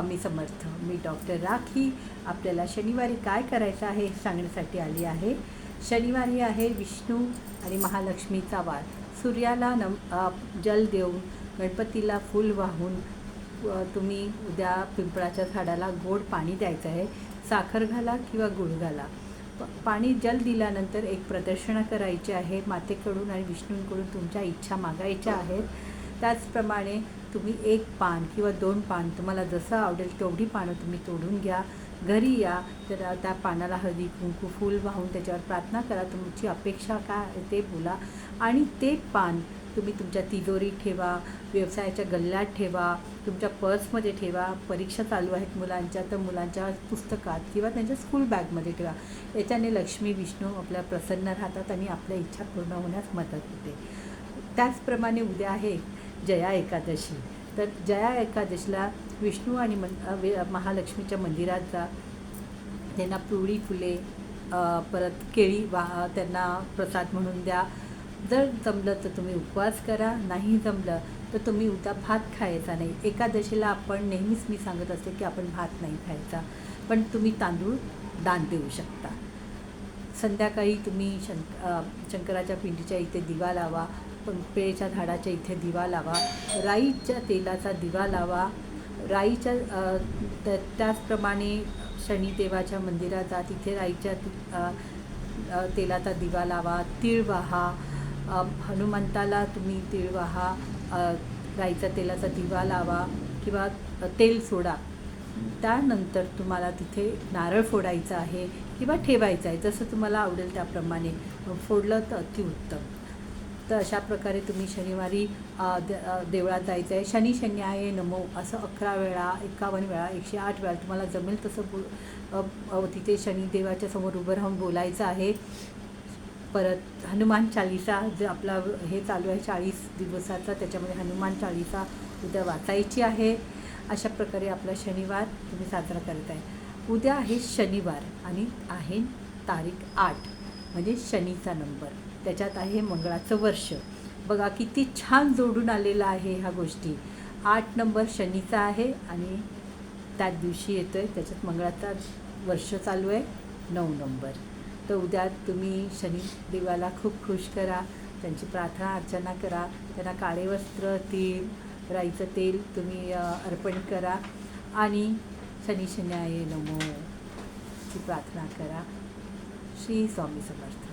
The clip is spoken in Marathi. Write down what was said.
स्वामी समर्थ. मी डॉक्टर राखी आपल्याला शनिवारी काय करायचं आहे हे सांगण्यासाठी आली आहे. शनिवारी आहे विष्णू आणि महालक्ष्मीचा वार. सूर्याला जल देऊन, गणपतीला फूल वाहून तुम्ही उद्या पिंपळाच्या झाडाला गोड पाणी द्यायचं आहे. साखर घाला किंवा गूळ घाला. पाणी जल दिल्यानंतर एक प्रदक्षिणा करायची आहे मातेकडून आणि विष्णूंकडून तुमच्या इच्छा मागायच्या आहेत. त्याचप्रमाणे तुम्ही 1 पान किंवा 2 पान तुम्हाला जसं आवडेल तेवढी पानं तुम्ही तोडून घ्या. घरी या तर त्या पानाला हळदी कुंकू फूल वाहून त्याच्यावर प्रार्थना करा. तुमची अपेक्षा काय ते बोला आणि ते पान तुम्ही तुमच्या तिजोरीत ठेवा, व्यवसायाच्या गल्ल्यात ठेवा, तुमच्या पर्समध्ये ठेवा. परीक्षा चालू आहेत मुलांच्या तर मुलांच्या पुस्तकात किंवा त्यांच्या स्कूल बॅगमध्ये ठेवा. याच्याने लक्ष्मी विष्णू आपल्या प्रसन्न राहतात आणि आपल्या इच्छा पूर्ण होण्यास मदत होते. त्याचप्रमाणे उद्या आहे जया एकादशी. तर जया एकादशीला विष्णू आणि महालक्ष्मीच्या मंदिरात जा. त्यांना पिवळी फुले परत केळी त्यांना प्रसाद म्हणून द्या. जर जमलं तर तुम्ही उपवास करा, नाही जमलं तर तुम्ही उद्या भात खायचा नाही. एकादशीला आपण नेहमीच मी सांगत असते की आपण भात नाही खायचा, पण तुम्ही तांदूळ दान देऊ शकता. संध्याकाळी तुम्ही शंकराच्या पिंडीच्या इथे दिवा लावा, पेळेच्या झाडाच्या इथे दिवा लावा, राईच्या तेलाचा दिवा लावा. त्याचप्रमाणे शनिदेवाच्या मंदिरात जा, तिथे राईच्या तेलाचा दिवा लावा. तीळ वाहा, हनुमंताला तुम्ही तीळ वाहा, राईच्या तेलाचा दिवा लावा किंवा तेल सोडा. त्यानंतर तुम्हाला तिथे नारळ फोडायचा आहे किंवा ठेवायचं आहे, जसं तुम्हाला आवडेल त्याप्रमाणे फोडलं तर अतिउत्तम. तर अशा प्रकारे तुम्ही शनिवारी देवळात जायचं आहे. शनी आहे नमो असं 11 वेळा, 51 वेळा, 108 वेळा तुम्हाला जमेल तसं तिथे शनिदेवाच्या समोर उभं राहून बोलायचं आहे. परत हनुमान चालीसा जे आपला हे चालू आहे 40 दिवसाचा, त्याच्यामध्ये हनुमान चालीसा उद्या वाचायची आहे. अशा प्रकारे आपला शनिवार तुम्ही साजरा करत आहे. उद्या आहे शनिवार आणि आहे तारीख 8 म्हणजे शनीचा नंबर. त्याच्यात आहे मंगळाचं वर्ष. बघा किती छान जोडून आलेलं आहे ह्या गोष्टी. 8 नंबर शनीचा आहे आणि त्याच दिवशी येतो आहे, त्याच्यात मंगळाचा वर्ष चालू आहे 9 नंबर. तर उद्या तुम्ही शनिदेवाला खूप खुश करा, त्यांची प्रार्थना अर्चना करा, त्यांना काळे वस्त्र, तीळ, राईचं तेल तुम्ही अर्पण करा आणि शनिशन्याय नमो ची प्रार्थना करा. श्री स्वामी समर्थ.